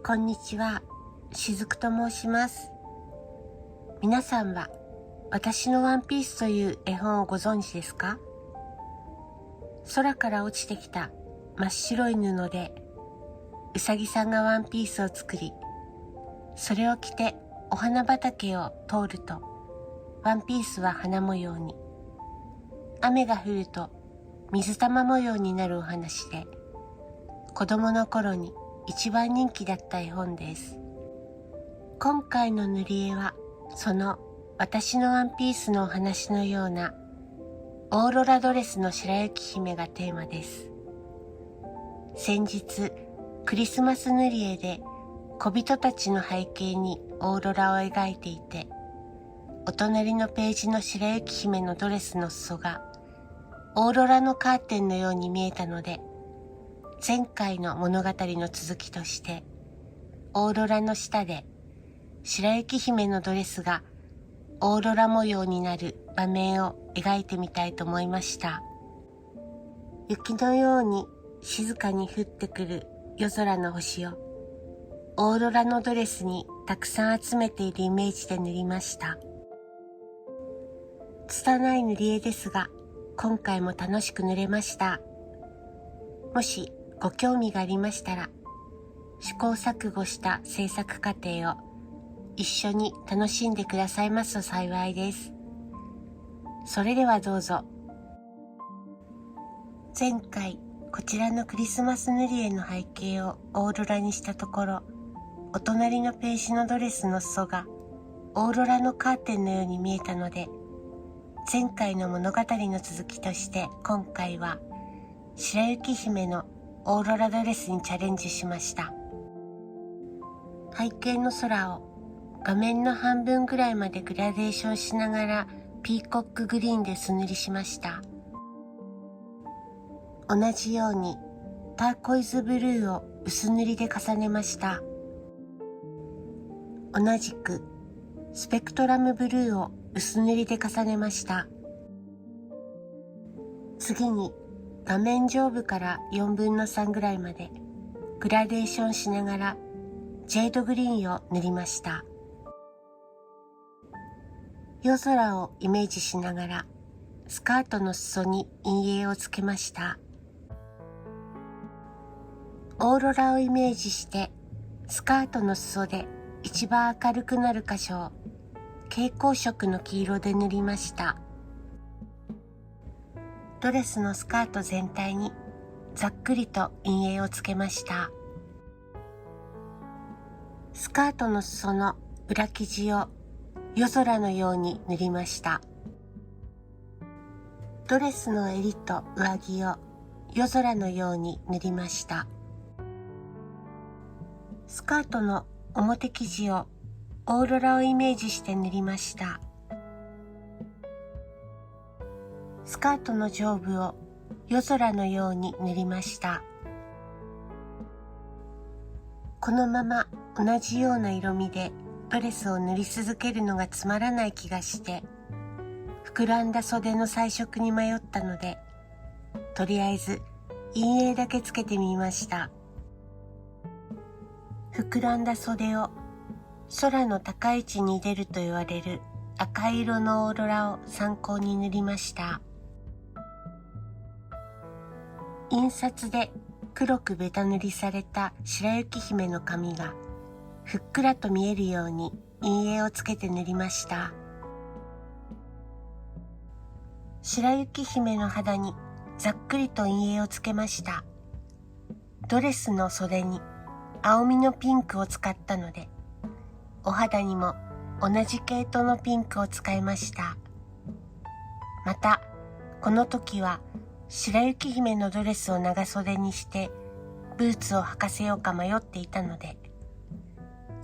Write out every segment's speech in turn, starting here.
こんにちは、しずくと申します。皆さんは私のワンピースという絵本をご存知ですか？空から落ちてきた真っ白い布でうさぎさんがワンピースを作り、それを着てお花畑を通るとワンピースは花模様に、雨が降ると水玉模様になるお話で、子供の頃に一番人気だった絵本です。今回の塗り絵はその私のワンピースのお話のようなオーロラドレスの白雪姫がテーマです。先日クリスマス塗り絵で小人たちの背景にオーロラを描いていて、お隣のページの白雪姫のドレスの裾がオーロラのカーテンのように見えたので、前回の物語の続きとしてオーロラの下で白雪姫のドレスがオーロラ模様になる場面を描いてみたいと思いました。雪のように静かに降ってくる夜空の星をオーロラのドレスにたくさん集めているイメージで塗りました。拙い塗り絵ですが、今回も楽しく塗れました。もしご興味がありましたら、試行錯誤した制作過程を一緒に楽しんでくださいますと幸いです。それではどうぞ。前回こちらのクリスマス塗り絵の背景をオーロラにしたところ、お隣のページのドレスの裾がオーロラのカーテンのように見えたので、前回の物語の続きとして今回は白雪姫のオーロラドレスにチャレンジしました。背景の空を画面の半分ぐらいまでグラデーションしながらピーコックグリーンで素塗りしました。同じようにターコイズブルーを薄塗りで重ねました。同じくスペクトラムブルーを薄塗りで重ねました。次に画面上部から4分の3ぐらいまでグラデーションしながらジェードグリーンを塗りました。夜空をイメージしながらスカートの裾に陰影をつけました。オーロラをイメージしてスカートの裾で一番明るくなる箇所を蛍光色の黄色で塗りました。ドレスのスカート全体にざっくりと陰影をつけました。スカートの裾の裏生地を夜空のように塗りました。ドレスの襟と上着を夜空のように塗りました。スカートの表生地をオーロラをイメージして塗りました。スカートの上部を夜空のように塗りました。このまま同じような色味でドレスを塗り続けるのがつまらない気がして、膨らんだ袖の彩色に迷ったので、とりあえず陰影だけつけてみました。膨らんだ袖を空の高い位置に出ると言われる赤色のオーロラを参考に塗りました。印刷で黒くベタ塗りされた白雪姫の髪がふっくらと見えるように陰影をつけて塗りました。白雪姫の肌にざっくりと陰影をつけました。ドレスの袖に青みのピンクを使ったので、お肌にも同じ系統のピンクを使いました。また、この時は白雪姫のドレスを長袖にしてブーツを履かせようか迷っていたので、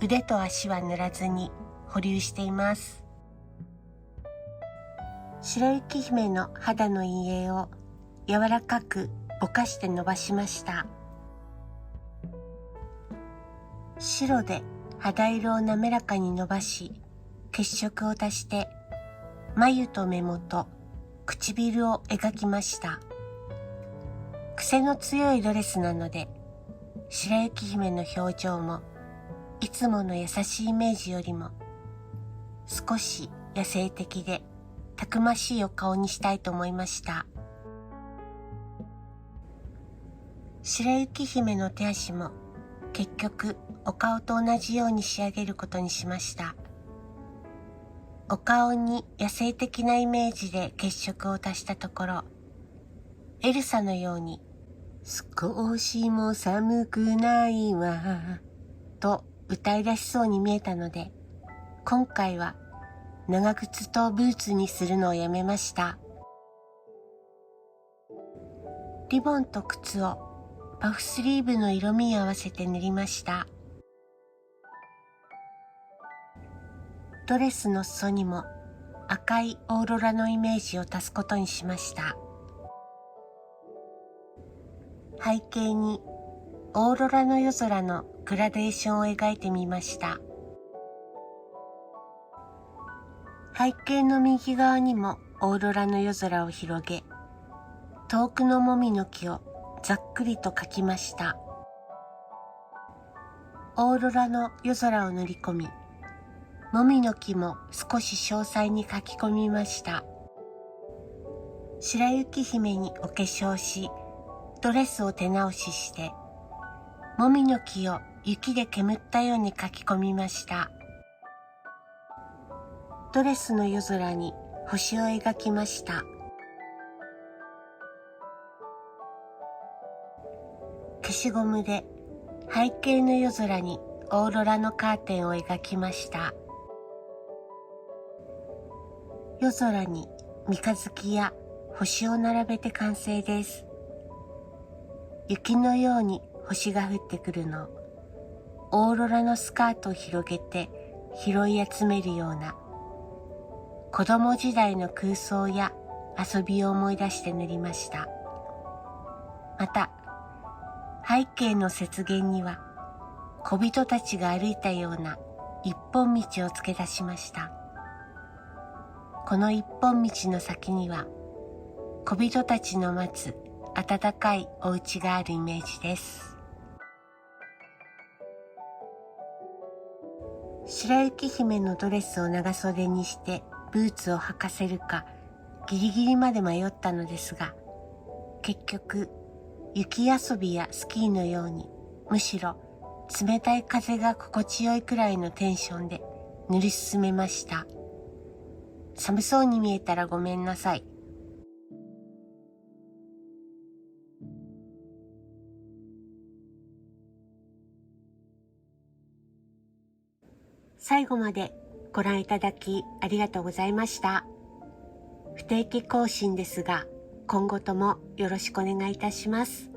腕と足は塗らずに保留しています。白雪姫の肌の陰影を柔らかくぼかして伸ばしました。白で肌色を滑らかに伸ばし、血色を足して眉と目元、唇を描きました。癖の強いドレスなので、白雪姫の表情もいつもの優しいイメージよりも少し野生的でたくましいお顔にしたいと思いました。白雪姫の手足も結局お顔と同じように仕上げることにしました。お顔に野生的なイメージで血色を足したところ、エルサのように少しも寒くないわと歌い出しそうに見えたので、今回は長靴とブーツにするのをやめました。リボンと靴をパフスリーブの色味に合わせて塗りました。ドレスの裾にも赤いオーロラのイメージを足すことにしました。背景にオーロラの夜空のグラデーションを描いてみました。背景の右側にもオーロラの夜空を広げ、遠くのもみの木をざっくりと描きました。オーロラの夜空を塗り込み、もみの木も少し詳細に描き込みました。白雪姫にお化粧し、ドレスを手直しして、もみの木を雪で煙ったように描き込みました。ドレスの夜空に星を描きました。消しゴムで背景の夜空にオーロラのカーテンを描きました。夜空に三日月や星を並べて完成です。雪のように星が降ってくるのをオーロラのスカートを広げて拾い集めるような子供時代の空想や遊びを思い出して塗りました。また背景の雪原には小人たちが歩いたような一本道を付け出しました。この一本道の先には小人たちの待つ暖かいお家があるイメージです。白雪姫のドレスを長袖にしてブーツを履かせるかギリギリまで迷ったのですが、結局雪遊びやスキーのようにむしろ冷たい風が心地よいくらいのテンションで塗り進めました。寒そうに見えたらごめんなさい。最後までご覧いただきありがとうございました。不定期更新ですが、今後ともよろしくお願いいたします。